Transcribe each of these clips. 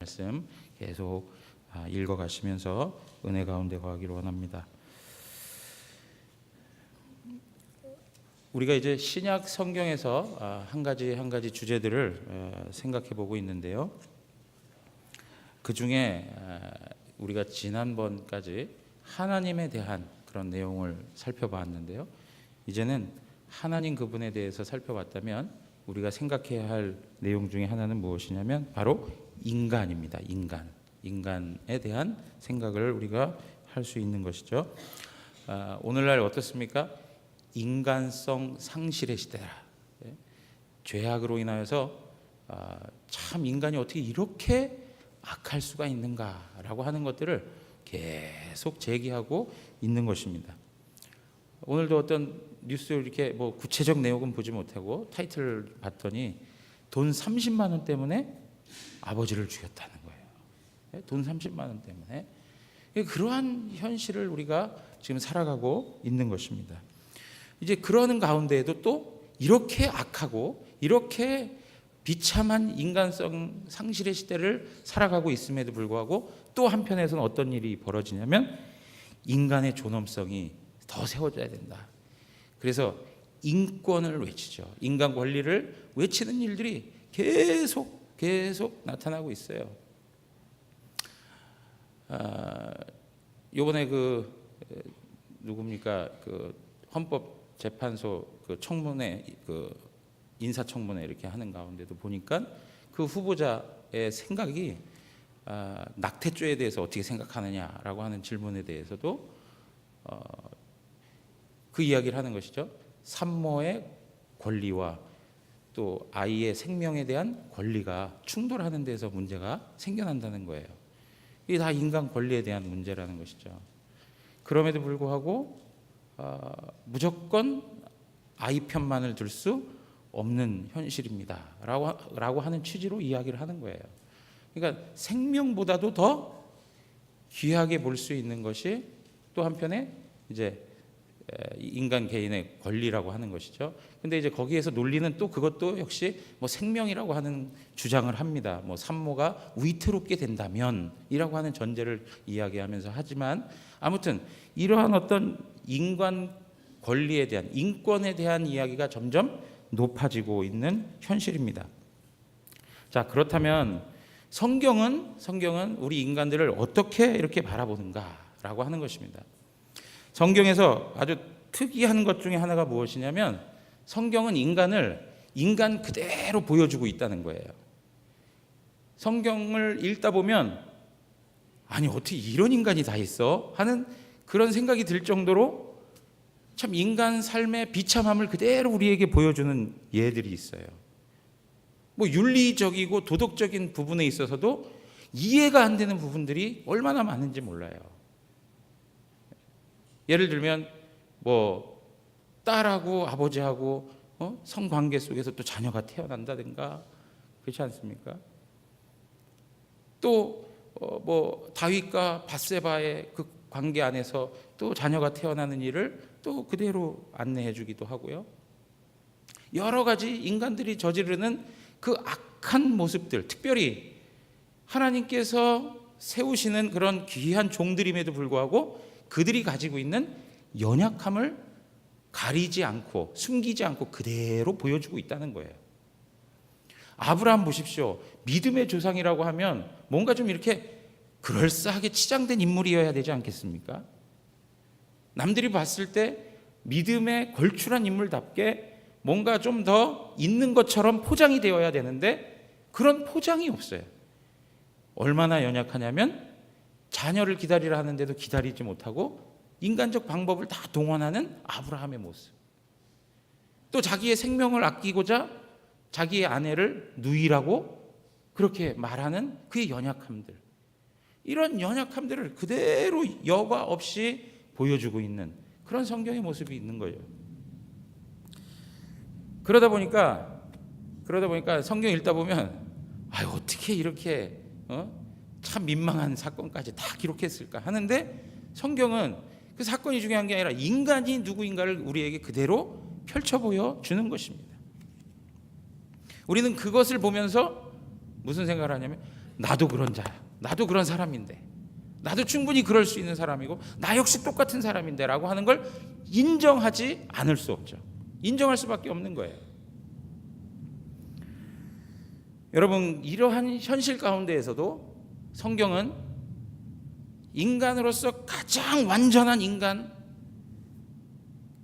말씀 계속 읽어가시면서 은혜 가운데 거하기를 원합니다. 우리가 이제 신약 성경에서 한 가지 주제들을 생각해 보고 있는데요. 그 중에 우리가 지난번까지 하나님에 대한 그런 내용을 살펴봤는데요. 이제는 하나님 그분에 대해서 살펴봤다면 우리가 생각해야 할 내용 중에 하나는 무엇이냐면 바로 인간입니다. 인간에 대한 생각을 우리가 할 수 있는 것이죠. 오늘날 어떻습니까? 인간성 상실의 시대라. 죄악으로 인하여서 참 인간이 어떻게 이렇게 악할 수가 있는가라고 하는 것들을 계속 제기하고 있는 것입니다. 오늘도 어떤 뉴스 이렇게 뭐 구체적 내용은 보지 못하고 타이틀을 봤더니 돈 30만 원 때문에 아버지를 죽였다는 거예요. 돈 30만 원 때문에. 그러한 현실을 우리가 지금 살아가고 있는 것입니다. 이제 그러는 가운데에도 또 이렇게 악하고 이렇게 비참한 인간성 상실의 시대를 살아가고 있음에도 불구하고 또 한편에서는 어떤 일이 벌어지냐면 인간의 존엄성이 더 세워져야 된다. 그래서 인권을 외치죠. 인간 권리를 외치는 일들이 계속 나타나고 있어요. 요번에 누굽니까? 헌법재판소 청문회 인사청문회 이렇게 하는 가운데도 보니까 그 후보자의 생각이 낙태죄에 대해서 어떻게 생각하느냐라고 하는 질문에 대해서도 그 이야기를 하는 것이죠. 산모의 권리와 또 아이의 생명에 대한 권리가 충돌하는 데서 문제가 생겨난다는 거예요. 이게 다 인간 권리에 대한 문제라는 것이죠. 그럼에도 불구하고 무조건 아이 편만을 들 수 없는 현실입니다. 라고 하는 취지로 이야기를 하는 거예요. 그러니까 생명보다도 더 귀하게 볼 수 있는 것이 또 한편에 이제 인간 개인의 권리라고 하는 것이죠. 근데 이제 거기에서 논리는 또 그것도 역시 뭐 생명이라고 하는 주장을 합니다. 뭐 산모가 위태롭게 된다면이라고 하는 전제를 이야기하면서 하지만 아무튼 이러한 어떤 인간 권리에 대한 인권에 대한 이야기가 점점 높아지고 있는 현실입니다. 자, 그렇다면 성경은 우리 인간들을 어떻게 이렇게 바라보는가라고 하는 것입니다. 성경에서 아주 특이한 것 중에 하나가 무엇이냐면 성경은 인간을 인간 그대로 보여주고 있다는 거예요. 성경을 읽다 보면 아니 어떻게 이런 인간이 다 있어? 하는 그런 생각이 들 정도로 참 인간 삶의 비참함을 그대로 우리에게 보여주는 예들이 있어요. 뭐 윤리적이고 도덕적인 부분에 있어서도 이해가 안 되는 부분들이 얼마나 많은지 몰라요. 예를 들면 뭐 딸하고 아버지하고 성관계 속에서 또 자녀가 태어난다든가 그렇지 않습니까? 또 뭐 다윗과 밧세바의 그 관계 안에서 또 자녀가 태어나는 일을 또 그대로 안내해 주기도 하고요. 여러 가지 인간들이 저지르는 그 악한 모습들, 특별히 하나님께서 세우시는 그런 귀한 종들임에도 불구하고 그들이 가지고 있는 연약함을 가리지 않고 숨기지 않고 그대로 보여주고 있다는 거예요. 아브라함 보십시오. 믿음의 조상이라고 하면 뭔가 좀 이렇게 그럴싸하게 치장된 인물이어야 되지 않겠습니까? 남들이 봤을 때 믿음에 걸출한 인물답게 뭔가 좀 더 있는 것처럼 포장이 되어야 되는데 그런 포장이 없어요. 얼마나 연약하냐면 자녀를 기다리라 하는데도 기다리지 못하고 인간적 방법을 다 동원하는 아브라함의 모습. 또 자기의 생명을 아끼고자 자기의 아내를 누이라고 그렇게 말하는 그의 연약함들. 이런 연약함들을 그대로 여과 없이 보여주고 있는 그런 성경의 모습이 있는 거예요. 그러다 보니까 성경 읽다 보면 어떻게 이렇게 참 민망한 사건까지 다 기록했을까 하는데 성경은 그 사건이 중요한 게 아니라 인간이 누구인가를 우리에게 그대로 펼쳐 보여주는 것입니다. 우리는 그것을 보면서 무슨 생각을 하냐면 나도 그런 자야. 나도 그런 사람인데. 나도 충분히 그럴 수 있는 사람이고 나 역시 똑같은 사람인데 라고 하는 걸 인정하지 않을 수 없죠. 인정할 수밖에 없는 거예요. 여러분, 이러한 현실 가운데에서도 성경은 인간으로서 가장 완전한 인간,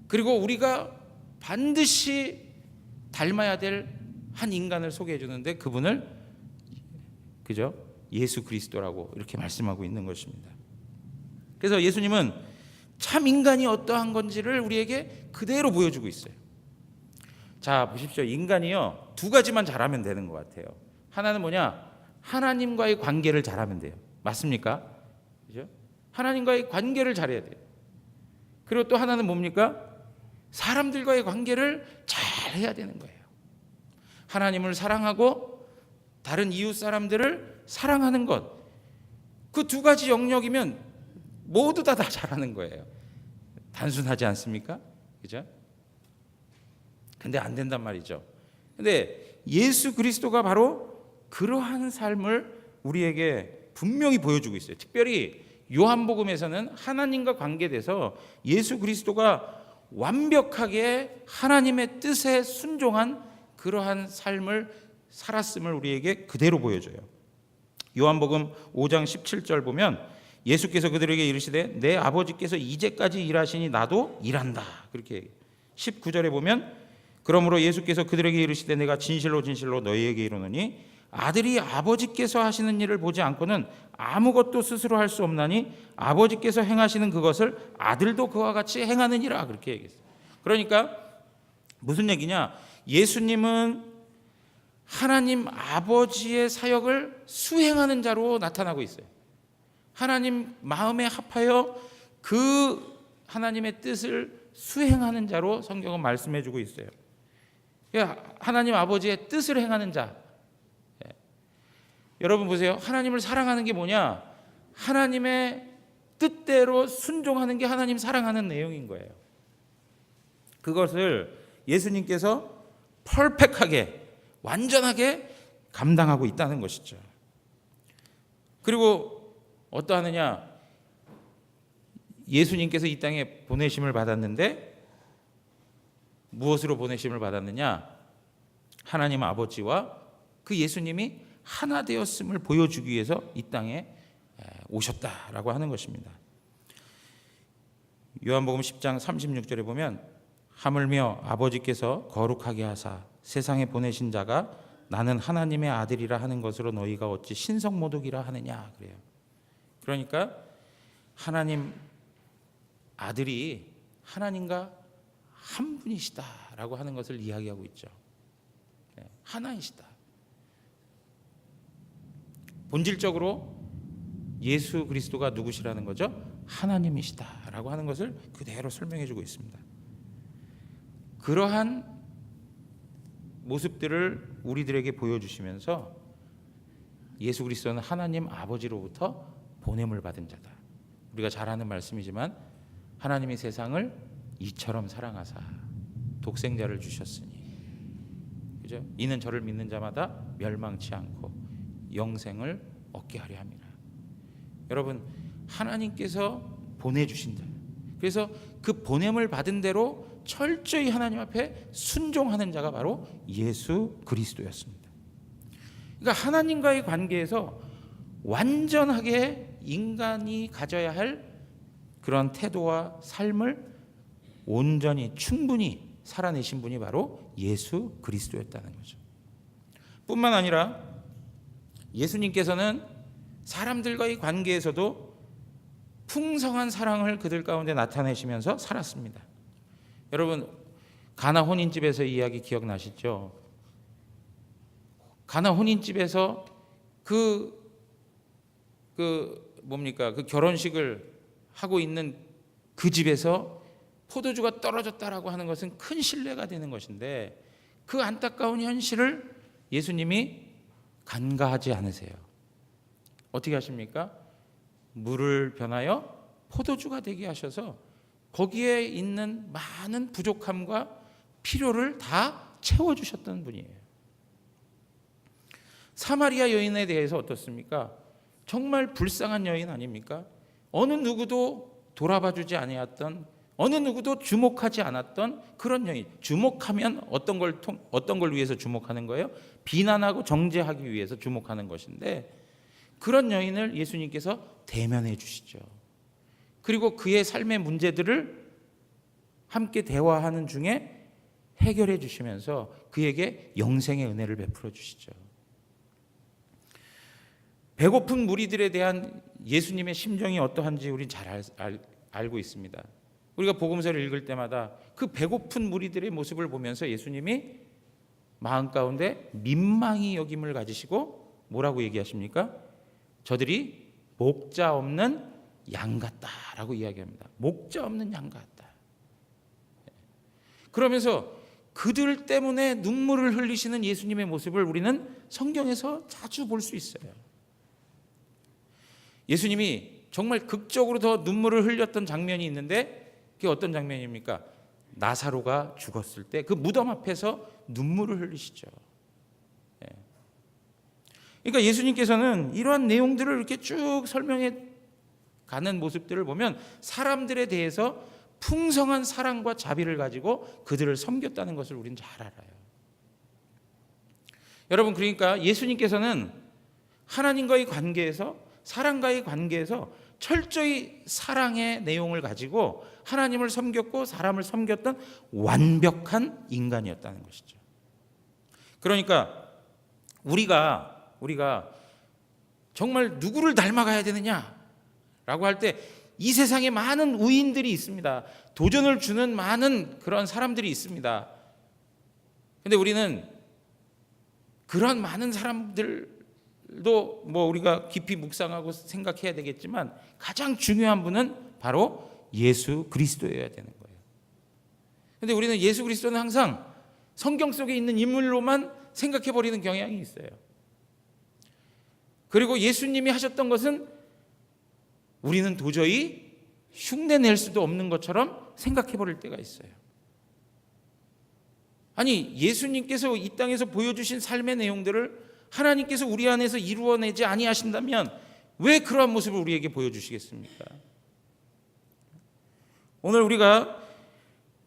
그리고 우리가 반드시 닮아야 될 한 인간을 소개해 주는데 그분을 그죠? 예수 그리스도라고 이렇게 말씀하고 있는 것입니다. 그래서 예수님은 참 인간이 어떠한 건지를 우리에게 그대로 보여주고 있어요. 자, 보십시오. 인간이요, 두 가지만 잘하면 되는 것 같아요. 하나는 뭐냐? 하나님과의 관계를 잘하면 돼요. 맞습니까? 그죠? 하나님과의 관계를 잘해야 돼요. 그리고 또 하나는 뭡니까? 사람들과의 관계를 잘 해야 되는 거예요. 하나님을 사랑하고 다른 이웃 사람들을 사랑하는 것, 그 두 가지 영역이면 모두 다 잘하는 거예요. 단순하지 않습니까? 그죠? 근데 안 된단 말이죠. 근데 예수 그리스도가 바로 그러한 삶을 우리에게 분명히 보여주고 있어요. 특별히 요한복음에서는 하나님과 관계돼서 예수 그리스도가 완벽하게 하나님의 뜻에 순종한 그러한 삶을 살았음을 우리에게 그대로 보여줘요. 요한복음 5장 17절 보면 예수께서 그들에게 이르시되 내 아버지께서 이제까지 일하시니 나도 일한다. 그렇게 얘기해요. 19절에 보면 그러므로 예수께서 그들에게 이르시되 내가 진실로 진실로 너희에게 이르노니 아들이 아버지께서 하시는 일을 보지 않고는 아무것도 스스로 할 수 없나니 아버지께서 행하시는 그것을 아들도 그와 같이 행하느니라. 그렇게 얘기했어요. 그러니까 무슨 얘기냐? 예수님은 하나님 아버지의 사역을 수행하는 자로 나타나고 있어요. 하나님 마음에 합하여 그 하나님의 뜻을 수행하는 자로 성경은 말씀해 주고 있어요. 하나님 아버지의 뜻을 행하는 자. 여러분 보세요. 하나님을 사랑하는 게 뭐냐? 하나님의 뜻대로 순종하는 게 하나님 사랑하는 내용인 거예요. 그것을 예수님께서 퍼펙트하게, 완전하게 감당하고 있다는 것이죠. 그리고 어떠하느냐? 예수님께서 이 땅에 보내심을 받았는데 무엇으로 보내심을 받았느냐? 하나님 아버지와 그 예수님이 하나 되었음을 보여주기 위해서 이 땅에 오셨다라고 하는 것입니다. 요한복음 10장 36절에 보면 하물며 아버지께서 거룩하게 하사 세상에 보내신 자가 나는 하나님의 아들이라 하는 것으로 너희가 어찌 신성모독이라 하느냐 그래요. 그러니까 하나님 아들이 하나님과 한 분이시다라고 하는 것을 이야기하고 있죠. 하나이시다. 본질적으로 예수 그리스도가 누구시라는 거죠? 하나님이시다라고 하는 것을 그대로 설명해 주고 있습니다. 그러한 모습들을 우리들에게 보여주시면서 예수 그리스도는 하나님 아버지로부터 보냄을 받은 자다. 우리가 잘 아는 말씀이지만 하나님이 세상을 이처럼 사랑하사 독생자를 주셨으니, 그죠? 이는 저를 믿는 자마다 멸망치 않고 영생을 얻게 하려 함이라. 여러분, 하나님께서 보내주신 자, 그래서 그 보냄을 받은 대로 철저히 하나님 앞에 순종하는 자가 바로 예수 그리스도였습니다. 그러니까 하나님과의 관계에서 완전하게 인간이 가져야 할 그런 태도와 삶을 온전히 충분히 살아내신 분이 바로 예수 그리스도였다는 거죠. 뿐만 아니라 예수님께서는 사람들과의 관계에서도 풍성한 사랑을 그들 가운데 나타내시면서 살았습니다. 여러분, 가나 혼인집에서 이야기 기억나시죠? 가나 혼인집에서 그 결혼식을 하고 있는 그 집에서 포도주가 떨어졌다라고 하는 것은 큰 신뢰가 되는 것인데 그 안타까운 현실을 예수님이 간과하지 않으세요. 어떻게 하십니까? 물을 변하여 포도주가 되게 하셔서 거기에 있는 많은 부족함과 필요를 다 채워주셨던 분이에요. 사마리아 여인에 대해서 어떻습니까? 정말 불쌍한 여인 아닙니까? 어느 누구도 돌아봐주지 아니었던, 어느 누구도 주목하지 않았던 그런 여인. 주목하면 어떤 걸 위해서 주목하는 거예요? 비난하고 정죄하기 위해서 주목하는 것인데, 그런 여인을 예수님께서 대면해 주시죠. 그리고 그의 삶의 문제들을 함께 대화하는 중에 해결해 주시면서 그에게 영생의 은혜를 베풀어 주시죠. 배고픈 무리들에 대한 예수님의 심정이 어떠한지 우리 잘 알고 있습니다. 우리가 복음서를 읽을 때마다 그 배고픈 무리들의 모습을 보면서 예수님이 마음 가운데 민망히 여김을 가지시고 뭐라고 얘기하십니까? 저들이 목자 없는 양 같다라고 이야기합니다. 목자 없는 양 같다. 그러면서 그들 때문에 눈물을 흘리시는 예수님의 모습을 우리는 성경에서 자주 볼 수 있어요. 예수님이 정말 극적으로 더 눈물을 흘렸던 장면이 있는데, 그게 어떤 장면입니까? 나사로가 죽었을 때 그 무덤 앞에서 눈물을 흘리시죠. 그러니까 예수님께서는 이러한 내용들을 이렇게 쭉 설명해 가는 모습들을 보면 사람들에 대해서 풍성한 사랑과 자비를 가지고 그들을 섬겼다는 것을 우리는 잘 알아요. 여러분, 그러니까 예수님께서는 하나님과의 관계에서, 사람과의 관계에서 철저히 사랑의 내용을 가지고 하나님을 섬겼고 사람을 섬겼던 완벽한 인간이었다는 것이죠. 그러니까 우리가 정말 누구를 닮아가야 되느냐라고 할 때 이 세상에 많은 우인들이 있습니다. 도전을 주는 많은 그런 사람들이 있습니다. 그런데 우리는 그런 많은 사람들도 뭐 우리가 깊이 묵상하고 생각해야 되겠지만 가장 중요한 분은 바로 예수 그리스도여야 되는 거예요. 그런데 우리는 예수 그리스도는 항상 성경 속에 있는 인물로만 생각해 버리는 경향이 있어요. 그리고 예수님이 하셨던 것은 우리는 도저히 흉내낼 수도 없는 것처럼 생각해 버릴 때가 있어요. 아니, 예수님께서 이 땅에서 보여주신 삶의 내용들을 하나님께서 우리 안에서 이루어내지 아니하신다면 왜 그러한 모습을 우리에게 보여주시겠습니까? 오늘 우리가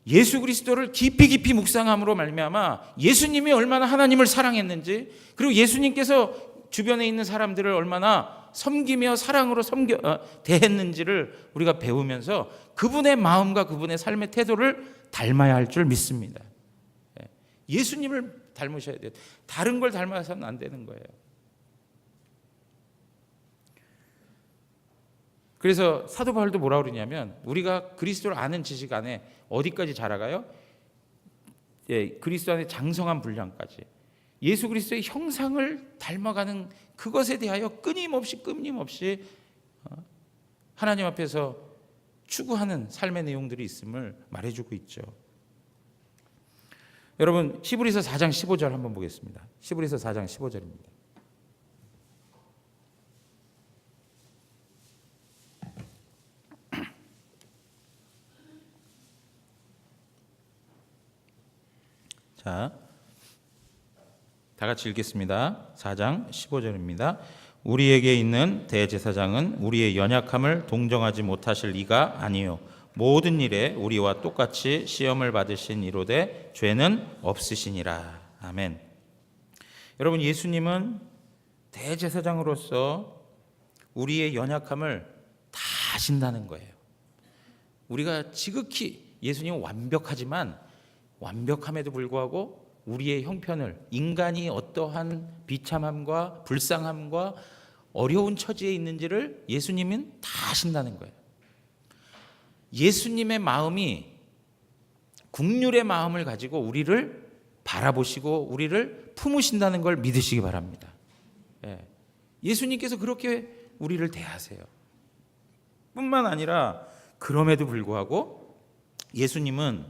예수 그리스도를 깊이 묵상함으로 말미암아 예수님이 얼마나 하나님을 사랑했는지, 그리고 예수님께서 주변에 있는 사람들을 얼마나 섬기며 사랑으로 대했는지를 우리가 배우면서 그분의 마음과 그분의 삶의 태도를 닮아야 할 줄 믿습니다. 예수님을 닮으셔야 돼요. 다른 걸 닮아서는 안 되는 거예요. 그래서 사도 바울도 뭐라고 그러냐면, 우리가 그리스도를 아는 지식 안에 어디까지 자라가요? 그리스도 안에 장성한 분량까지, 예수 그리스도의 형상을 닮아가는 그것에 대하여 끊임없이 하나님 앞에서 추구하는 삶의 내용들이 있음을 말해주고 있죠. 여러분, 히브리서 4장 15절 한번 보겠습니다. 히브리서 4장 15절입니다. 자, 다 같이 읽겠습니다. 4장 15절입니다. 우리에게 있는 대제사장은 우리의 연약함을 동정하지 못하실 이가 아니요 모든 일에 우리와 똑같이 시험을 받으신 이로되 죄는 없으시니라. 아멘. 여러분, 예수님은 대제사장으로서 우리의 연약함을 다 아신다는 거예요. 우리가 지극히, 예수님은 완벽하지만 완벽함에도 불구하고 우리의 형편을, 인간이 어떠한 비참함과 불쌍함과 어려운 처지에 있는지를 예수님은 다 아신다는 거예요. 예수님의 마음이 국률의 마음을 가지고 우리를 바라보시고 우리를 품으신다는 걸 믿으시기 바랍니다. 예수님께서 그렇게 우리를 대하세요. 뿐만 아니라 그럼에도 불구하고 예수님은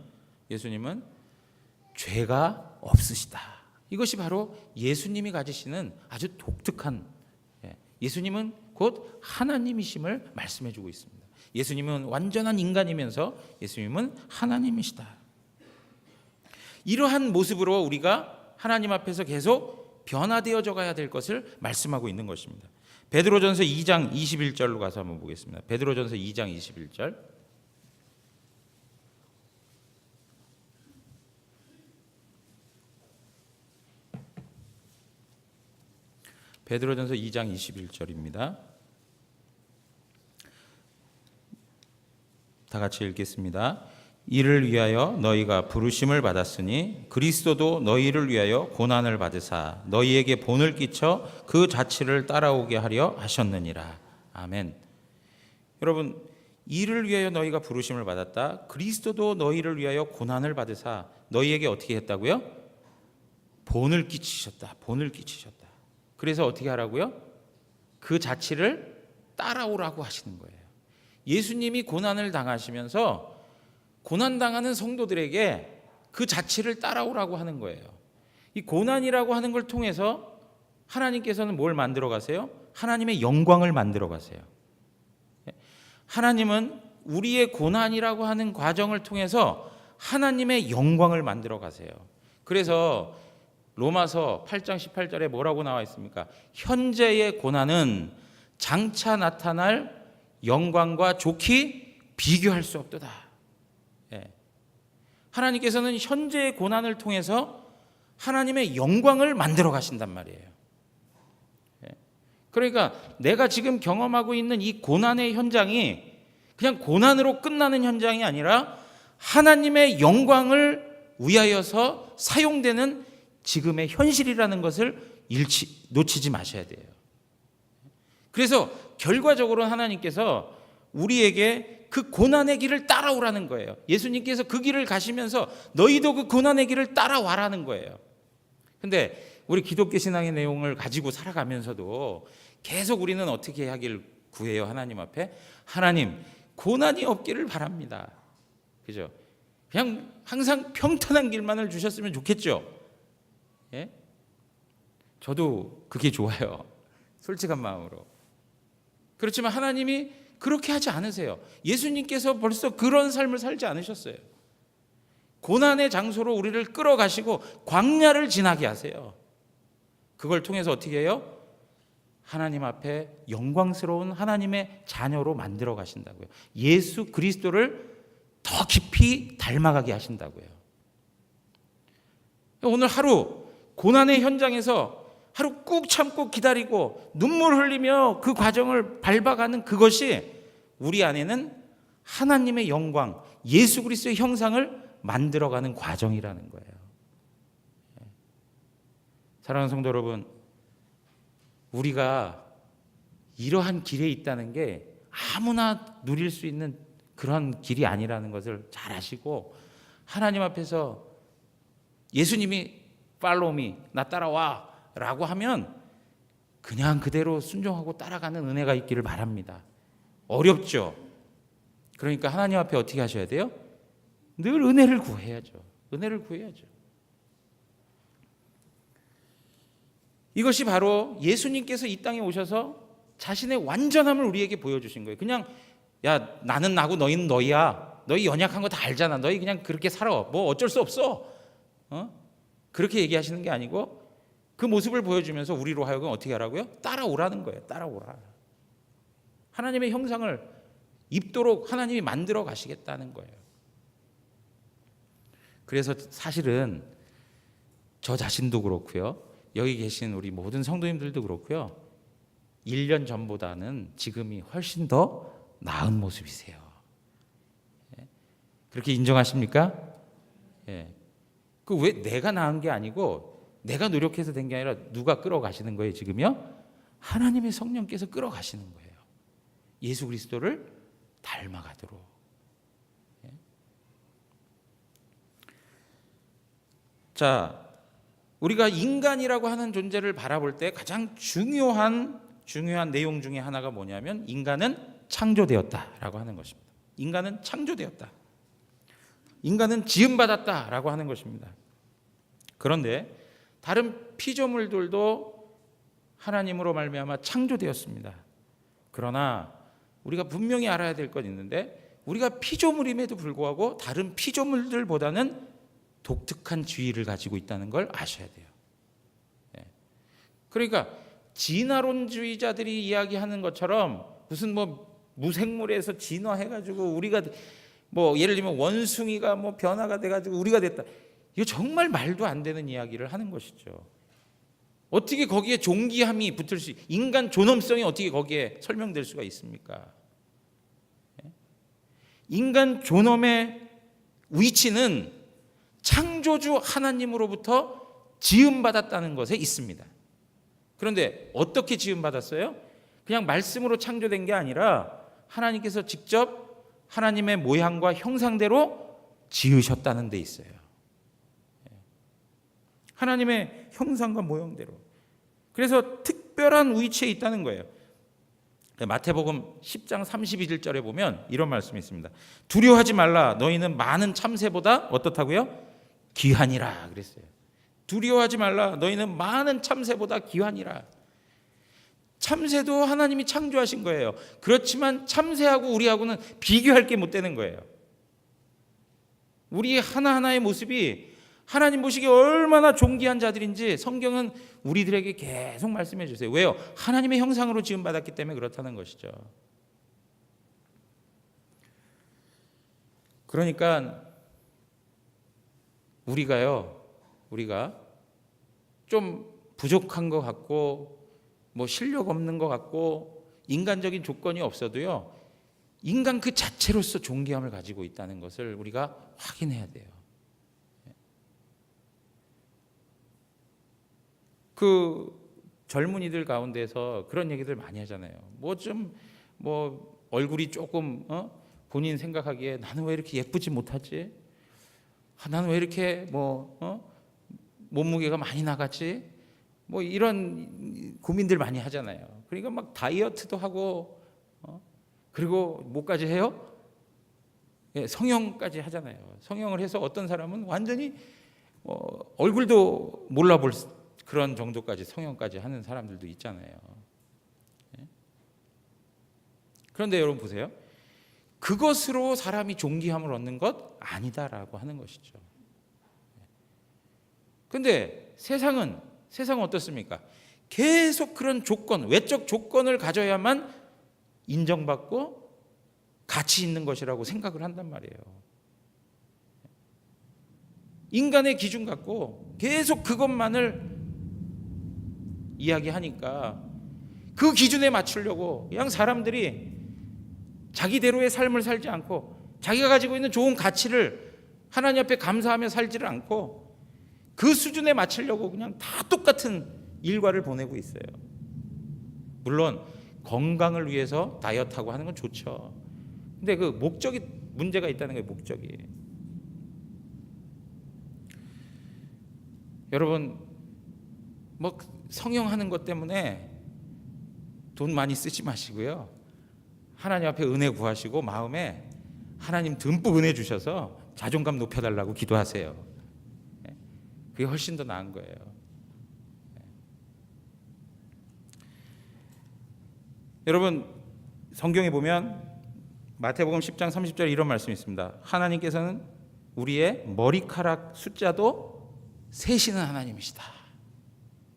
죄가 없으시다. 이것이 바로 예수님이 가지시는 아주 독특한, 예수님은 곧 하나님이심을 말씀해 주고 있습니다. 예수님은 완전한 인간이면서 예수님은 하나님이시다. 이러한 모습으로 우리가 하나님 앞에서 계속 변화되어져 가야 될 것을 말씀하고 있는 것입니다. 베드로전서 2장 21절로 가서 한번 보겠습니다. 베드로전서 2장 21절. 베드로전서 2장 21절입니다. 다 같이 읽겠습니다. 이를 위하여 너희가 부르심을 받았으니 그리스도도 너희를 위하여 고난을 받으사 너희에게 본을 끼쳐 그 자취를 따라오게 하려 하셨느니라. 아멘. 여러분, 이를 위하여 너희가 부르심을 받았다. 그리스도도 너희를 위하여 고난을 받으사 너희에게 어떻게 했다고요? 본을 끼치셨다. 본을 끼치셨다. 그래서 어떻게 하라고요? 그 자취를 따라오라고 하시는 거예요. 예수님이 고난을 당하시면서 고난당하는 성도들에게 그 자취를 따라오라고 하는 거예요. 이 고난이라고 하는 걸 통해서 하나님께서는 뭘 만들어 가세요? 하나님의 영광을 만들어 가세요. 하나님은 우리의 고난이라고 하는 과정을 통해서 하나님의 영광을 만들어 가세요. 그래서 로마서 8장 18절에 뭐라고 나와 있습니까? 현재의 고난은 장차 나타날 영광과 좋게 비교할 수 없도다. 하나님께서는 현재의 고난을 통해서 하나님의 영광을 만들어 가신단 말이에요. 그러니까 내가 지금 경험하고 있는 이 고난의 현장이 그냥 고난으로 끝나는 현장이 아니라 하나님의 영광을 위하여서 사용되는 지금의 현실이라는 것을 놓치지 마셔야 돼요. 그래서 결과적으로 하나님께서 우리에게 그 고난의 길을 따라오라는 거예요. 예수님께서 그 길을 가시면서 너희도 그 고난의 길을 따라와라는 거예요. 근데 우리 기독교 신앙의 내용을 가지고 살아가면서도 계속 우리는 어떻게 하길 구해요? 하나님 앞에. 하나님, 고난이 없기를 바랍니다. 그죠? 그냥 항상 평탄한 길만을 주셨으면 좋겠죠. 예? 저도 그게 좋아요. 솔직한 마음으로. 그렇지만 하나님이 그렇게 하지 않으세요. 예수님께서 벌써 그런 삶을 살지 않으셨어요. 고난의 장소로 우리를 끌어가시고 광야를 지나게 하세요. 그걸 통해서 어떻게 해요? 하나님 앞에 영광스러운 하나님의 자녀로 만들어 가신다고요. 예수 그리스도를 더 깊이 닮아가게 하신다고요. 오늘 하루 고난의 현장에서 하루 꾹 참고 기다리고 눈물 흘리며 그 과정을 밟아가는 그것이 우리 안에는 하나님의 영광, 예수 그리스도의 형상을 만들어가는 과정이라는 거예요. 사랑하는 성도 여러분, 우리가 이러한 길에 있다는 게 아무나 누릴 수 있는 그런 길이 아니라는 것을 잘 아시고 하나님 앞에서 예수님이 팔로우 미, 나 따라와 라고 하면 그냥 그대로 순종하고 따라가는 은혜가 있기를 바랍니다. 어렵죠? 그러니까 하나님 앞에 어떻게 하셔야 돼요? 늘 은혜를 구해야죠. 은혜를 구해야죠. 이것이 바로 예수님께서 이 땅에 오셔서 자신의 완전함을 우리에게 보여주신 거예요. 그냥 야, 나는 나고 너희는 너희야. 너희 연약한 거 다 알잖아. 너희 그냥 그렇게 살아. 뭐 어쩔 수 없어. 그렇게 얘기하시는 게 아니고 그 모습을 보여주면서 우리로 하여금 어떻게 하라고요? 따라오라는 거예요. 따라오라. 하나님의 형상을 입도록 하나님이 만들어 가시겠다는 거예요. 그래서 사실은 저 자신도 그렇고요. 여기 계신 우리 모든 성도님들도 그렇고요. 1년 전보다는 지금이 훨씬 더 나은 모습이세요. 그렇게 인정하십니까? 예. 그 왜 내가 나은 게 아니고 내가 노력해서 된 게 아니라 누가 끌어가시는 거예요, 지금요? 하나님의 성령께서 끌어가시는 거예요. 예수 그리스도를 닮아가도록. 자, 우리가 인간이라고 하는 존재를 바라볼 때 가장 중요한 내용 중에 하나가 뭐냐면 인간은 창조되었다라고 하는 것입니다. 인간은 창조되었다. 인간은 지음받았다라고 하는 것입니다. 그런데 다른 피조물들도 하나님으로 말미암아 창조되었습니다. 그러나 우리가 분명히 알아야 될 건 있는데 우리가 피조물임에도 불구하고 다른 피조물들보다는 독특한 지위를 가지고 있다는 걸 아셔야 돼요. 그러니까 진화론주의자들이 이야기하는 것처럼 무슨 뭐 무생물에서 진화해가지고 우리가 뭐 예를 들면 원숭이가 뭐 변화가 돼가지고 우리가 됐다. 이거 정말 말도 안 되는 이야기를 하는 것이죠. 어떻게 거기에 존귀함이 붙을 수, 인간 존엄성이 어떻게 거기에 설명될 수가 있습니까? 인간 존엄의 위치는 창조주 하나님으로부터 지음받았다는 것에 있습니다. 그런데 어떻게 지음받았어요? 그냥 말씀으로 창조된 게 아니라 하나님께서 직접 하나님의 모양과 형상대로 지으셨다는 데 있어요. 하나님의 형상과 모형대로. 그래서 특별한 위치에 있다는 거예요. 마태복음 10장 31절에 보면 이런 말씀이 있습니다. 두려워하지 말라. 너희는 많은 참새보다 어떻다고요? 귀하니라 그랬어요. 두려워하지 말라. 너희는 많은 참새보다 귀하니라. 참새도 하나님이 창조하신 거예요. 그렇지만 참새하고 우리하고는 비교할 게 못 되는 거예요. 우리 하나하나의 모습이 하나님 보시기에 얼마나 존귀한 자들인지 성경은 우리들에게 계속 말씀해 주세요. 왜요? 하나님의 형상으로 지음받았기 때문에 그렇다는 것이죠. 그러니까 우리가 좀 부족한 것 같고 뭐 실력 없는 것 같고 인간적인 조건이 없어도요, 인간 그 자체로서 존귀함을 가지고 있다는 것을 우리가 확인해야 돼요. 그 젊은이들 가운데서 그런 얘기들 많이 하잖아요. 뭐 얼굴이 조금 본인 생각하기에 나는 왜 이렇게 예쁘지 못하지? 나는 왜 이렇게 몸무게가 많이 나갔지? 뭐 이런 고민들 많이 하잖아요. 그러니까 막 다이어트도 하고 그리고 뭐까지 해요? 예, 성형까지 하잖아요. 성형을 해서 어떤 사람은 완전히 얼굴도 몰라볼 그런 정도까지 성형까지 하는 사람들도 있잖아요. 예? 그런데 여러분 보세요. 그것으로 사람이 존귀함을 얻는 것 아니다라고 하는 것이죠. 그런데 세상은 어떻습니까? 계속 그런 조건, 외적 조건을 가져야만 인정받고 가치 있는 것이라고 생각을 한단 말이에요. 인간의 기준 갖고 계속 그것만을 이야기하니까 그 기준에 맞추려고 그냥 사람들이 자기대로의 삶을 살지 않고 자기가 가지고 있는 좋은 가치를 하나님 앞에 감사하며 살지를 않고 그 수준에 맞추려고 그냥 다 똑같은 일과를 보내고 있어요. 물론 건강을 위해서 다이어트하고 하는 건 좋죠. 근데 그 목적이 문제가 있다는 거예요. 목적이. 여러분 뭐 성형하는 것 때문에 돈 많이 쓰지 마시고요. 하나님 앞에 은혜 구하시고 마음에 하나님 듬뿍 은혜 주셔서 자존감 높여달라고 기도하세요. 그게 훨씬 더 나은 거예요. 여러분 성경에 보면 마태복음 10장 30절에 이런 말씀이 있습니다. 하나님께서는 우리의 머리카락 숫자도 세시는 하나님이시다.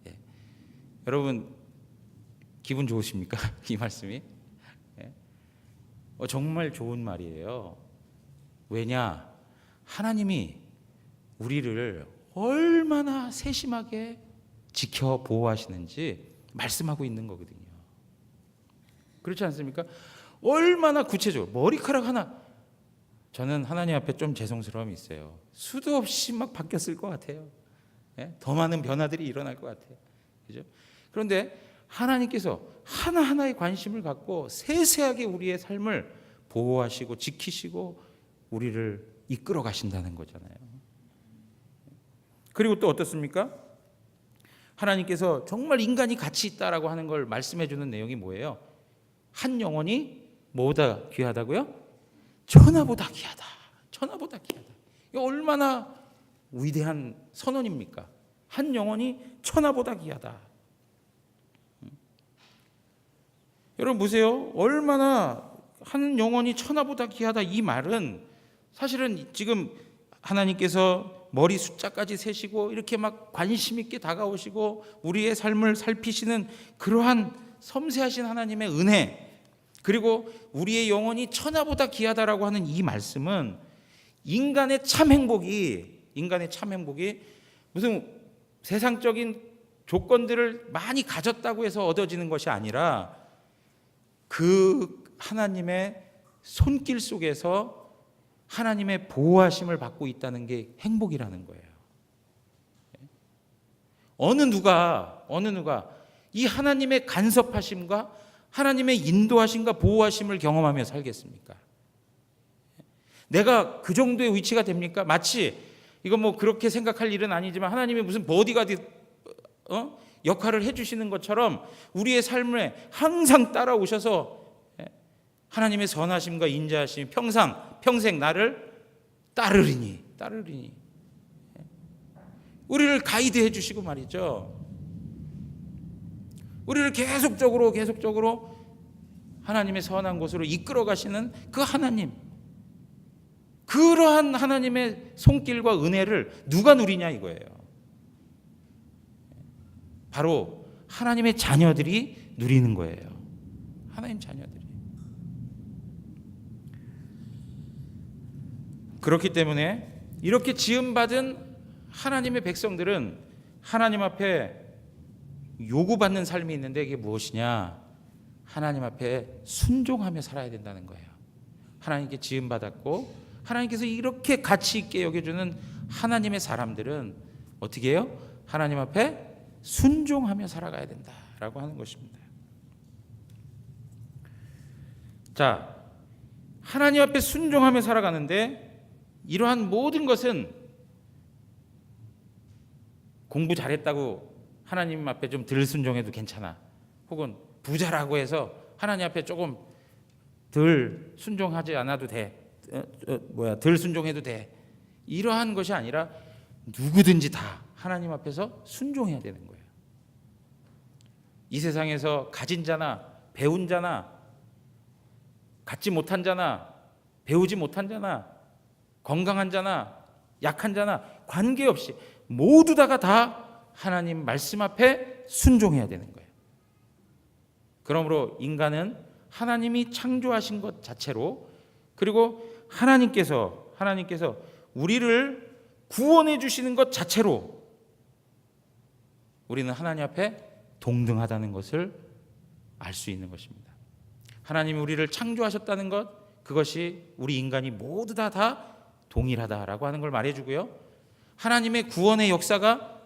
예. 여러분 기분 좋으십니까? 이 말씀이? 예. 정말 좋은 말이에요. 왜냐? 하나님이 우리를 얼마나 세심하게 지켜 보호하시는지 말씀하고 있는 거거든요. 그렇지 않습니까? 얼마나 구체적으로 머리카락 하나, 저는 하나님 앞에 좀 죄송스러움이 있어요. 수도 없이 막 바뀌었을 것 같아요. 예? 더 많은 변화들이 일어날 것 같아요. 그죠? 그런데 하나님께서 하나하나의 관심을 갖고 세세하게 우리의 삶을 보호하시고 지키시고 우리를 이끌어 가신다는 거잖아요. 그리고 또 어떻습니까? 하나님께서 정말 인간이 가치 있다라고 하는 걸 말씀해 주는 내용이 뭐예요? 한 영혼이 뭐보다 귀하다고요? 천하보다 귀하다. 천하보다 귀하다. 이거 얼마나 위대한 선언입니까? 한 영혼이 천하보다 귀하다. 여러분 보세요. 얼마나 한 영혼이 천하보다 귀하다 이 말은 사실은 지금 하나님께서 머리 숫자까지 세시고 이렇게 막 관심 있게 다가오시고 우리의 삶을 살피시는 그러한 섬세하신 하나님의 은혜, 그리고 우리의 영혼이 천하보다 귀하다라고 하는 이 말씀은 인간의 참 행복이 무슨 세상적인 조건들을 많이 가졌다고 해서 얻어지는 것이 아니라 그 하나님의 손길 속에서 하나님의 보호하심을 받고 있다는 게 행복이라는 거예요. 어느 누가 이 하나님의 간섭하심과 하나님의 인도하심과 보호하심을 경험하며 살겠습니까? 내가 그 정도의 위치가 됩니까? 마치 이거 뭐 그렇게 생각할 일은 아니지만 하나님이 무슨 보디가드 역할을 해주시는 것처럼 우리의 삶에 항상 따라오셔서 하나님의 선하심과 인자하심 평생 나를 따르리니 우리를 가이드해 주시고 말이죠. 우리를 계속적으로 하나님의 선한 곳으로 이끌어 가시는 그 하나님, 그러한 하나님의 손길과 은혜를 누가 누리냐 이거예요. 바로 하나님의 자녀들이 누리는 거예요. 하나님 자녀들이. 그렇기 때문에 이렇게 지음받은 하나님의 백성들은 하나님 앞에 요구받는 삶이 있는데 이게 무엇이냐? 하나님 앞에 순종하며 살아야 된다는 거예요. 하나님께 지음받았고 하나님께서 이렇게 가치 있게 여겨주는 하나님의 사람들은 어떻게 해요? 하나님 앞에 순종하며 살아가야 된다라고 하는 것입니다. 자, 하나님 앞에 순종하며 살아가는데 이러한 모든 것은 공부 잘했다고 하나님 앞에 좀 덜 순종해도 괜찮아, 혹은 부자라고 해서 하나님 앞에 조금 덜 순종하지 않아도 돼, 덜 순종해도 돼, 이러한 것이 아니라 누구든지 다 하나님 앞에서 순종해야 되는 거예요. 이 세상에서 가진 자나 배운 자나 갖지 못한 자나 배우지 못한 자나 건강한 자나 약한 자나 관계없이 모두 다 하나님 말씀 앞에 순종해야 되는 거예요. 그러므로 인간은 하나님이 창조하신 것 자체로, 그리고 하나님께서 우리를 구원해 주시는 것 자체로 우리는 하나님 앞에 동등하다는 것을 알 수 있는 것입니다. 하나님이 우리를 창조하셨다는 것, 그것이 우리 인간이 모두 다 동일하다라고 하는 걸 말해주고요. 하나님의 구원의 역사가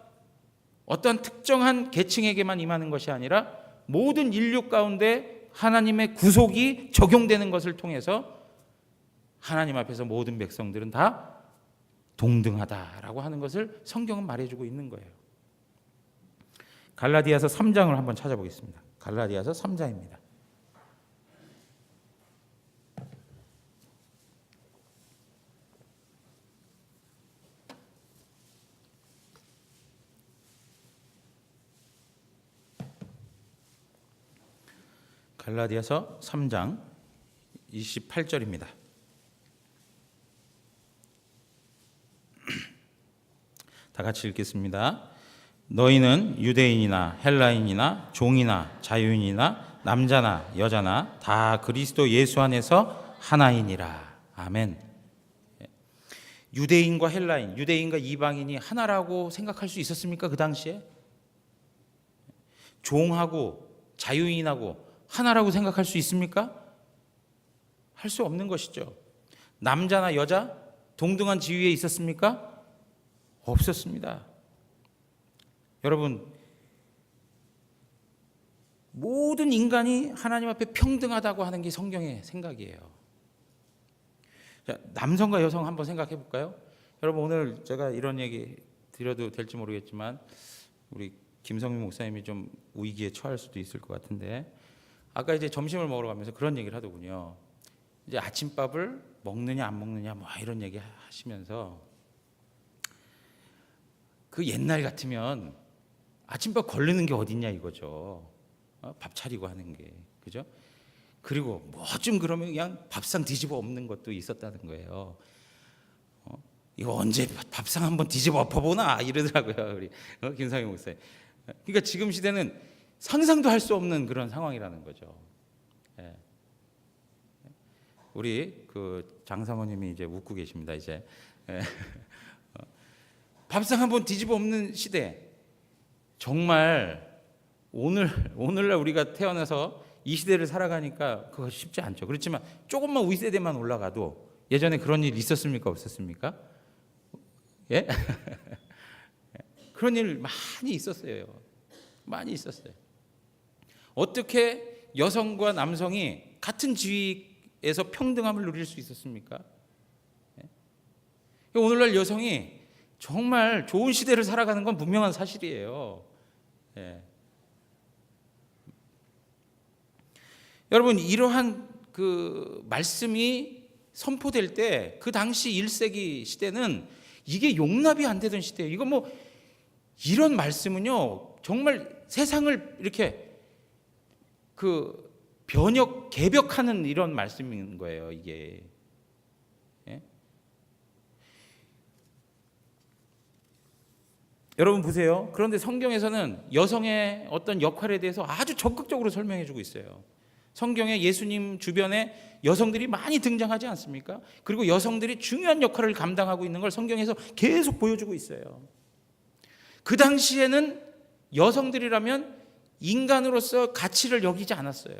어떤 특정한 계층에게만 임하는 것이 아니라 모든 인류 가운데 하나님의 구속이 적용되는 것을 통해서 하나님 앞에서 모든 백성들은 다 동등하다라고 하는 것을 성경은 말해주고 있는 거예요. 갈라디아서 3장을 한번 찾아보겠습니다. 갈라디아서 3장입니다. 갈라디아서 3장 28절입니다. 다 같이 읽겠습니다. 너희는 유대인이나 헬라인이나 종이나 자유인이나 남자나 여자나 다 그리스도 예수 안에서 하나이니라. 아멘. 유대인과 헬라인, 유대인과 이방인이 하나라고 생각할 수 있었습니까? 그 당시에? 종하고 자유인하고 하나라고 생각할 수 있습니까? 할 수 없는 것이죠. 남자나 여자 동등한 지위에 있었습니까? 없었습니다. 여러분, 모든 인간이 하나님 앞에 평등하다고 하는 게 성경의 생각이에요. 자, 남성과 여성 한번 생각해 볼까요? 여러분, 오늘 제가 이런 얘기 드려도 될지 모르겠지만 우리 김성민 목사님이 좀 위기에 처할 수도 있을 것 같은데, 아까 이제 점심을 먹으러 가면서 그런 얘기를 하더군요. 이제 아침밥을 먹느냐 안 먹느냐 뭐 이런 얘기 하시면서, 그 옛날 같으면 아침밥 걸르는 게 어딨냐 이거죠. 밥 차리고 하는 게, 그죠? 그리고 뭐 좀 그러면 그냥 밥상 뒤집어 엎는 것도 있었다는 거예요. 이거 언제 밥상 한번 뒤집어 엎어보나 이러더라고요, 우리 김상희 목사님. 그러니까 지금 시대는 상상도 할 수 없는 그런 상황이라는 거죠. 예. 우리 그 장사모님이 이제 웃고 계십니다. 이제 예. 밥상 한번 뒤집어 엎는 시대. 정말 오늘날 우리가 태어나서 이 시대를 살아가니까 그거 쉽지 않죠. 그렇지만 조금만 우리 세대만 올라가도 예전에 그런 일 있었습니까? 없었습니까? 예? 그런 일 많이 있었어요. 많이 있었어요. 어떻게 여성과 남성이 같은 지위에서 평등함을 누릴 수 있었습니까? 예? 오늘날 여성이 정말 좋은 시대를 살아가는 건 분명한 사실이에요. 예. 여러분, 이러한 그 말씀이 선포될 때 그 당시 1세기 시대는 이게 용납이 안 되던 시대예요. 이거 뭐 이런 말씀은요 정말 세상을 이렇게 그 개벽하는 이런 말씀인 거예요. 이게 예? 여러분 보세요. 그런데 성경에서는 여성의 어떤 역할에 대해서 아주 적극적으로 설명해 주고 있어요. 성경에 예수님 주변에 여성들이 많이 등장하지 않습니까? 그리고 여성들이 중요한 역할을 감당하고 있는 걸 성경에서 계속 보여주고 있어요. 그 당시에는 여성들이라면 인간으로서 가치를 여기지 않았어요.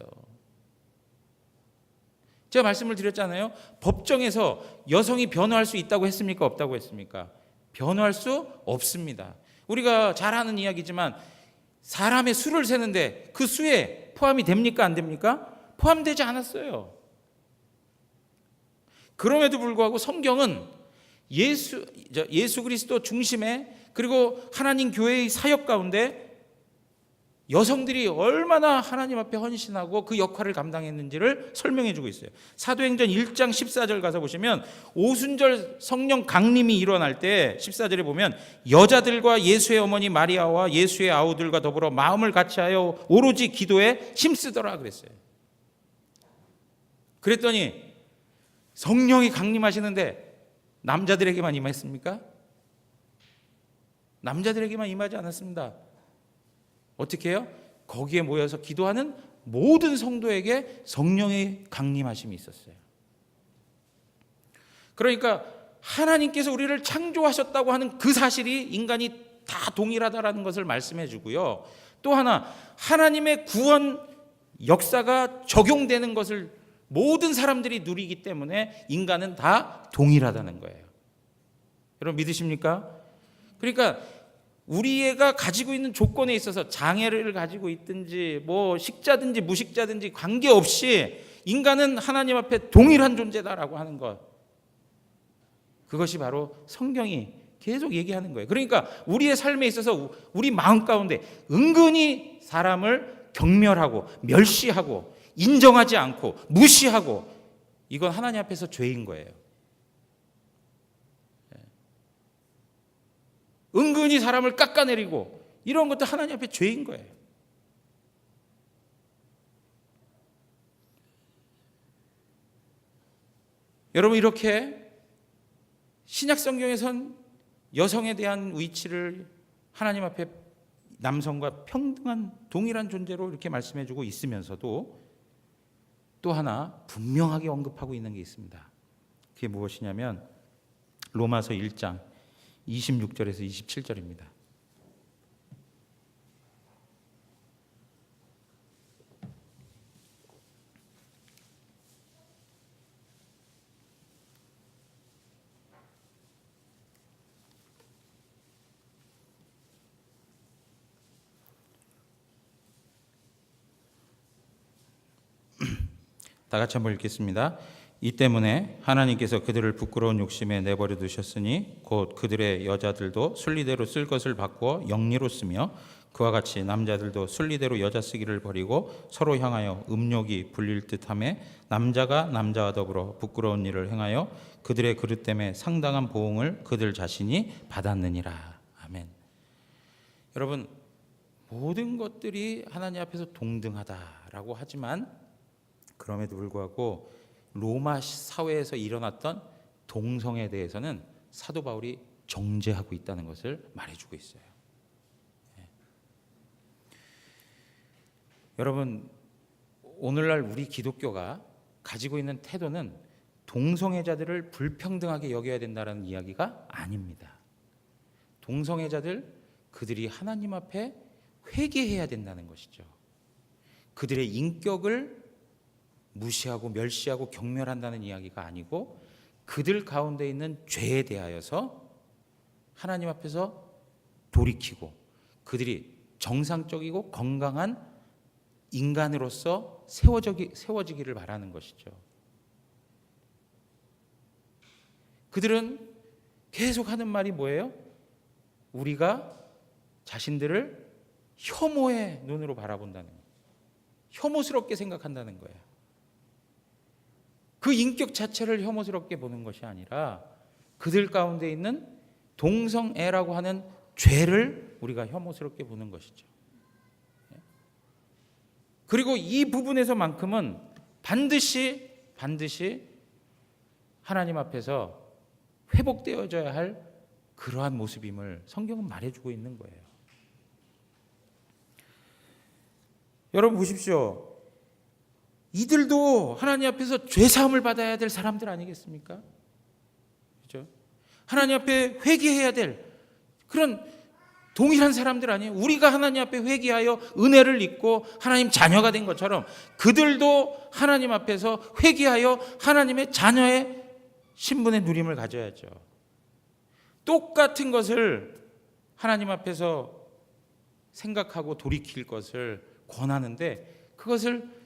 제가 말씀을 드렸잖아요. 법정에서 여성이 변호할 수 있다고 했습니까? 없다고 했습니까? 변호할 수 없습니다. 우리가 잘 아는 이야기지만 사람의 수를 세는데 그 수에 포함이 됩니까? 안 됩니까? 포함되지 않았어요. 그럼에도 불구하고 성경은 예수 그리스도 중심에 그리고 하나님 교회의 사역 가운데 여성들이 얼마나 하나님 앞에 헌신하고 그 역할을 감당했는지를 설명해 주고 있어요. 사도행전 1장 14절 가서 보시면 오순절 성령 강림이 일어날 때 14절에 보면 여자들과 예수의 어머니 마리아와 예수의 아우들과 더불어 마음을 같이하여 오로지 기도에 힘쓰더라 그랬어요. 그랬더니 성령이 강림하시는데 남자들에게만 임했습니까? 남자들에게만 임하지 않았습니다. 어떻게 해요? 거기에 모여서 기도하는 모든 성도에게 성령의 강림하심이 있었어요. 그러니까 하나님께서 우리를 창조하셨다고 하는 그 사실이 인간이 다 동일하다라는 것을 말씀해 주고요. 또 하나 하나님의 구원 역사가 적용되는 것을 모든 사람들이 누리기 때문에 인간은 다 동일하다는 거예요. 여러분 믿으십니까? 그러니까 우리가 가지고 있는 조건에 있어서 장애를 가지고 있든지 뭐 식자든지 무식자든지 관계없이 인간은 하나님 앞에 동일한 존재다라고 하는 것, 그것이 바로 성경이 계속 얘기하는 거예요. 그러니까 우리의 삶에 있어서 우리 마음 가운데 은근히 사람을 경멸하고 멸시하고 인정하지 않고 무시하고, 이건 하나님 앞에서 죄인 거예요. 은근히 사람을 깎아내리고 이런 것도 하나님 앞에 죄인 거예요. 여러분, 이렇게 신약 성경에선 여성에 대한 위치를 하나님 앞에 남성과 평등한 동일한 존재로 이렇게 말씀해주고 있으면서도 또 하나 분명하게 언급하고 있는 게 있습니다. 그게 무엇이냐면 로마서 1장 26절에서 27절입니다. 다 같이 한번 읽겠습니다. 이 때문에 하나님께서 그들을 부끄러운 욕심에 내버려 두셨으니 곧 그들의 여자들도 순리대로 쓸 것을 바꾸어 영리로 쓰며 그와 같이 남자들도 순리대로 여자 쓰기를 버리고 서로 향하여 음욕이 불릴 듯하며 남자가 남자와 더불어 부끄러운 일을 행하여 그들의 그릇됨에 상당한 보응을 그들 자신이 받았느니라. 아멘. 여러분, 모든 것들이 하나님 앞에서 동등하다라고 하지만 그럼에도 불구하고 로마 사회에서 일어났던 동성에 대해서는 사도 바울이 정죄하고 있다는 것을 말해주고 있어요. 여러분, 오늘날 우리 기독교가 가지고 있는 태도는 동성애자들을 불평등하게 여겨야 된다는 이야기가 아닙니다. 동성애자들, 그들이 하나님 앞에 회개해야 된다는 것이죠. 그들의 인격을 무시하고 멸시하고 경멸한다는 이야기가 아니고, 그들 가운데 있는 죄에 대하여서 하나님 앞에서 돌이키고 그들이 정상적이고 건강한 인간으로서 세워지기를 바라는 것이죠. 그들은 계속 하는 말이 뭐예요? 우리가 자신들을 혐오의 눈으로 바라본다는 거예요. 혐오스럽게 생각한다는 거예요. 그 인격 자체를 혐오스럽게 보는 것이 아니라 그들 가운데 있는 동성애라고 하는 죄를 우리가 혐오스럽게 보는 것이죠. 그리고 이 부분에서만큼은 반드시 하나님 앞에서 회복되어져야 할 그러한 모습임을 성경은 말해주고 있는 거예요. 여러분 보십시오. 이들도 하나님 앞에서 죄사함을 받아야 될 사람들 아니겠습니까? 그렇죠? 하나님 앞에 회개해야 될 그런 동일한 사람들 아니에요? 우리가 하나님 앞에 회개하여 은혜를 입고 하나님 자녀가 된 것처럼 그들도 하나님 앞에서 회개하여 하나님의 자녀의 신분의 누림을 가져야죠. 똑같은 것을 하나님 앞에서 생각하고 돌이킬 것을 권하는데 그것을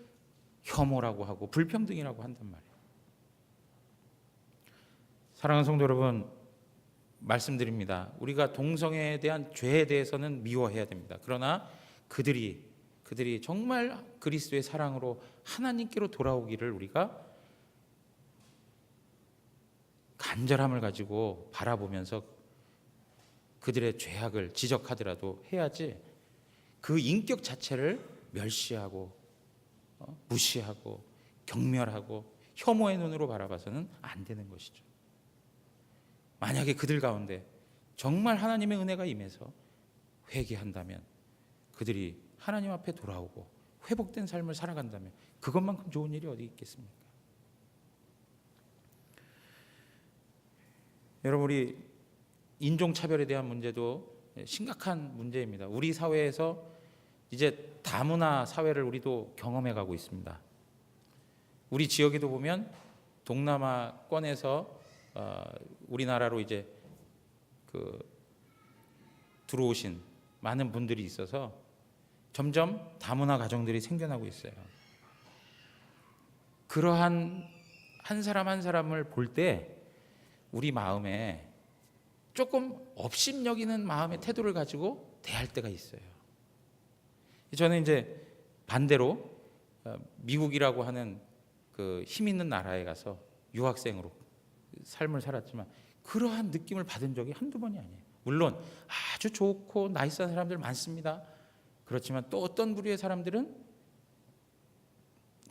혐오라고 하고 불평등이라고 한단 말이에요. 사랑하는 성도 여러분, 말씀드립니다. 우리가 동성애에 대한 죄에 대해서는 미워해야 됩니다. 그러나 그들이 정말 그리스도의 사랑으로 하나님께로 돌아오기를 우리가 간절함을 가지고 바라보면서 그들의 죄악을 지적하더라도 해야지, 그 인격 자체를 멸시하고 무시하고 경멸하고 혐오의 눈으로 바라봐서는 안 되는 것이죠. 만약에 그들 가운데 정말 하나님의 은혜가 임해서 회개한다면, 그들이 하나님 앞에 돌아오고 회복된 삶을 살아간다면 그것만큼 좋은 일이 어디 있겠습니까? 여러분, 우리 인종차별에 대한 문제도 심각한 문제입니다. 우리 사회에서 이제 다문화 사회를 우리도 경험해가고 있습니다. 우리 지역에도 보면 동남아권에서 우리나라로 이제 들어오신 많은 분들이 있어서 점점 다문화 가정들이 생겨나고 있어요. 그러한 한 사람 한 사람을 볼 때 우리 마음에 조금 업심여기는 마음의 태도를 가지고 대할 때가 있어요. 저는 이제 반대로 미국이라고 하는 그 힘 있는 나라에 가서 유학생으로 삶을 살았지만 그러한 느낌을 받은 적이 한두 번이 아니에요. 물론 아주 좋고 나이스한 사람들 많습니다. 그렇지만 또 어떤 부류의 사람들은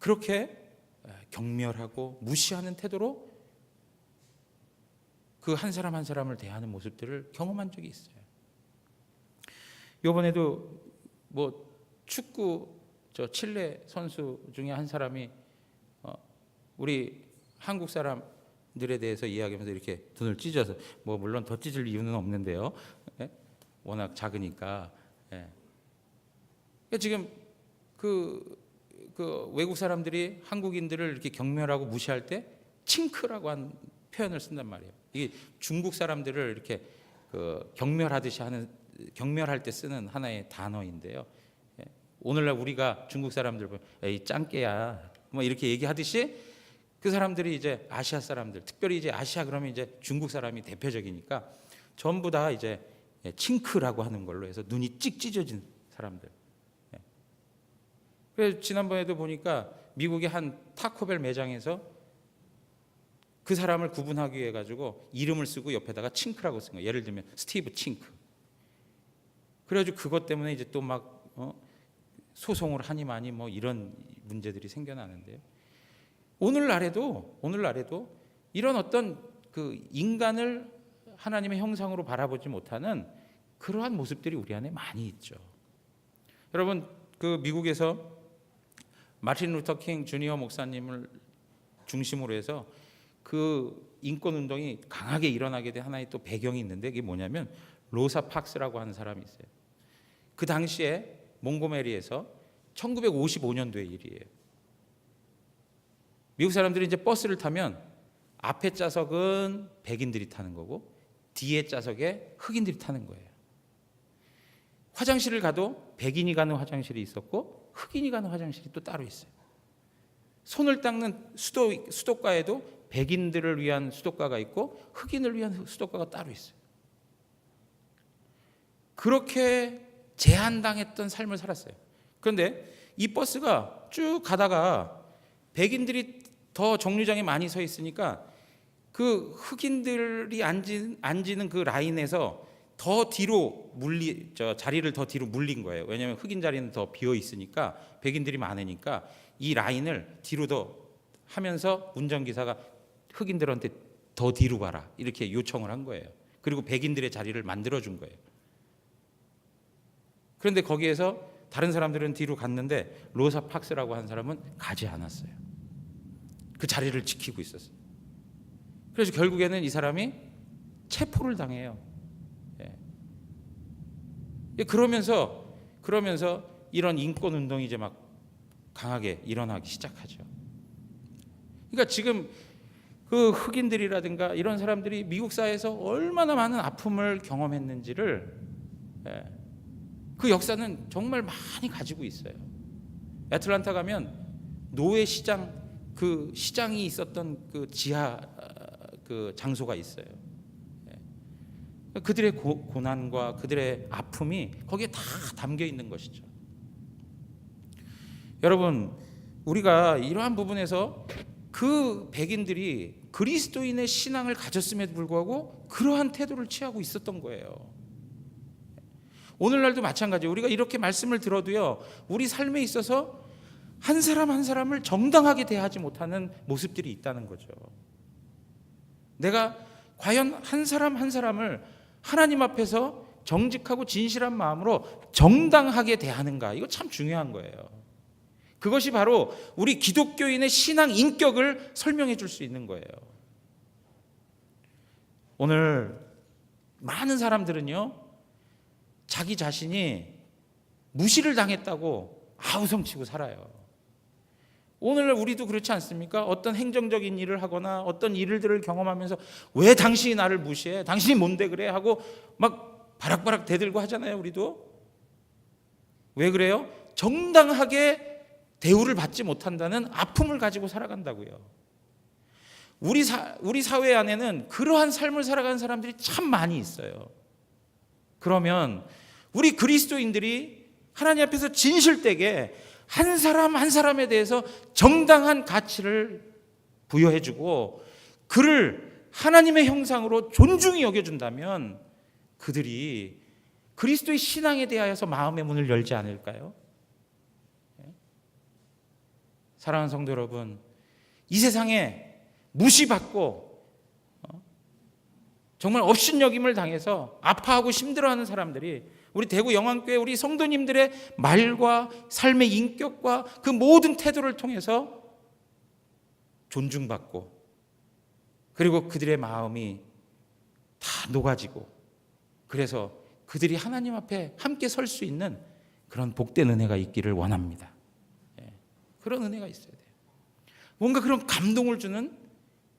그렇게 경멸하고 무시하는 태도로 그 한 사람 한 사람을 대하는 모습들을 경험한 적이 있어요. 이번에도 뭐 축구 칠레 선수 중에 한 사람이 우리 한국 사람들에 대해서 이야기하면서 이렇게 눈을 찢어서, 뭐 물론 더 찢을 이유는 없는데요. 예? 워낙 작으니까. 예. 지금 그 외국 사람들이 한국인들을 이렇게 경멸하고 무시할 때 칭크라고 한 표현을 쓴단 말이에요. 이게 중국 사람들을 이렇게 경멸하듯이 하는, 경멸할 때 쓰는 하나의 단어인데요. 예. 오늘날 우리가 중국 사람들 보면 에이 짱깨야 뭐 이렇게 얘기하듯이 그 사람들이 이제 아시아 사람들, 특별히 이제 아시아 그러면 이제 중국 사람이 대표적이니까 전부 다 이제 칭크라고 하는 걸로 해서 눈이 찍 찢어진 사람들. 그래서 지난번에도 보니까 미국의 한 타코벨 매장에서 그 사람을 구분하기 위해 가지고 이름을 쓰고 옆에다가 칭크라고 쓴 거예요. 예를 들면 스티브 칭크. 그래가지고 그것 때문에 이제 또 막 소송을 하니 마니 뭐 이런 문제들이 생겨나는데요. 오늘날에도 이런 어떤 그 인간을 하나님의 형상으로 바라보지 못하는 그러한 모습들이 우리 안에 많이 있죠. 여러분, 그 미국에서 마틴 루터 킹 주니어 목사님을 중심으로 해서 그 인권 운동이 강하게 일어나게 된 하나의 또 배경이 있는데, 그게 뭐냐면 로사 박스라고 하는 사람이 있어요. 그 당시에 몽고메리에서 1955년도의 일이에요. 미국 사람들이 이제 버스를 타면 앞에 좌석은 백인들이 타는 거고 뒤에 좌석에 흑인들이 타는 거예요. 화장실을 가도 백인이 가는 화장실이 있었고 흑인이 가는 화장실이 또 따로 있어요. 손을 닦는 수도가에도 백인들을 위한 수도가가 있고 흑인을 위한 수도가가 따로 있어요. 그렇게 제한당했던 삶을 살았어요. 그런데 이 버스가 쭉 가다가 백인들이 더 정류장에 많이 서 있으니까 그 흑인들이 앉는 그 라인에서 더 뒤로 자리를 더 뒤로 물린 거예요. 왜냐하면 흑인 자리는 더 비어 있으니까, 백인들이 많으니까 이 라인을 뒤로 더 하면서 운전기사가 흑인들한테 더 뒤로 가라 이렇게 요청을 한 거예요. 그리고 백인들의 자리를 만들어 준 거예요. 그런데 거기에서 다른 사람들은 뒤로 갔는데 로사 박스라고 한 사람은 가지 않았어요. 그 자리를 지키고 있었어요. 그래서 결국에는 이 사람이 체포를 당해요. 그러면서 이런 인권 운동이 이제 막 강하게 일어나기 시작하죠. 그러니까 지금 그 흑인들이라든가 이런 사람들이 미국 사회에서 얼마나 많은 아픔을 경험했는지를, 그 역사는 정말 많이 가지고 있어요. 애틀란타 가면 노예 시장, 그 시장이 있었던 그 지하 그 장소가 있어요. 그들의 고난과 그들의 아픔이 거기에 다 담겨 있는 것이죠. 여러분, 우리가 이러한 부분에서 그 백인들이 그리스도인의 신앙을 가졌음에도 불구하고 그러한 태도를 취하고 있었던 거예요. 오늘날도 마찬가지예요. 우리가 이렇게 말씀을 들어도요, 우리 삶에 있어서 한 사람 한 사람을 정당하게 대하지 못하는 모습들이 있다는 거죠. 내가 과연 한 사람 한 사람을 하나님 앞에서 정직하고 진실한 마음으로 정당하게 대하는가, 이거 참 중요한 거예요. 그것이 바로 우리 기독교인의 신앙 인격을 설명해 줄 수 있는 거예요. 오늘 많은 사람들은요, 자기 자신이 무시를 당했다고 아우성치고 살아요. 오늘날 우리도 그렇지 않습니까? 어떤 행정적인 일을 하거나 어떤 일들을 경험하면서 왜 당신이 나를 무시해? 당신이 뭔데 그래? 하고 막 바락바락 대들고 하잖아요. 우리도. 왜 그래요? 정당하게 대우를 받지 못한다는 아픔을 가지고 살아간다고요. 우리 사회 안에는 그러한 삶을 살아가는 사람들이 참 많이 있어요. 그러면 우리 그리스도인들이 하나님 앞에서 진실되게 한 사람 한 사람에 대해서 정당한 가치를 부여해주고 그를 하나님의 형상으로 존중히 여겨준다면 그들이 그리스도의 신앙에 대하여서 마음의 문을 열지 않을까요? 사랑하는 성도 여러분, 이 세상에 무시받고 정말 업신여김을 당해서 아파하고 힘들어하는 사람들이 우리 대구 영안교회 우리 성도님들의 말과 삶의 인격과 그 모든 태도를 통해서 존중받고, 그리고 그들의 마음이 다 녹아지고, 그래서 그들이 하나님 앞에 함께 설 수 있는 그런 복된 은혜가 있기를 원합니다. 그런 은혜가 있어야 돼요. 뭔가 그런 감동을 주는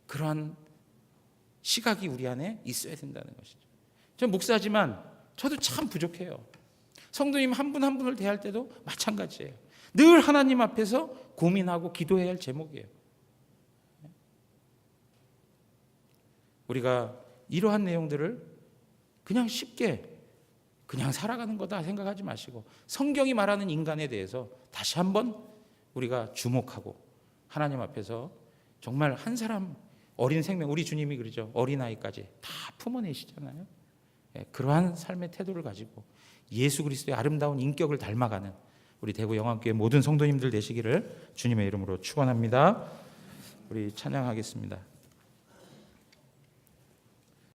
그러한 시각이 우리 안에 있어야 된다는 것이죠. 저는 목사지만 저도 참 부족해요. 성도님 한 분 한 분을 대할 때도 마찬가지예요. 늘 하나님 앞에서 고민하고 기도해야 할 제목이에요. 우리가 이러한 내용들을 그냥 쉽게 그냥 살아가는 거다 생각하지 마시고 성경이 말하는 인간에 대해서 다시 한번 우리가 주목하고 하나님 앞에서 정말 한 사람 어린 생명, 우리 주님이 그러죠. 어린아이까지 다 품어내시잖아요. 그러한 삶의 태도를 가지고 예수 그리스도의 아름다운 인격을 닮아가는 우리 대구 영안교회 모든 성도님들 되시기를 주님의 이름으로 축원합니다. 우리 찬양하겠습니다.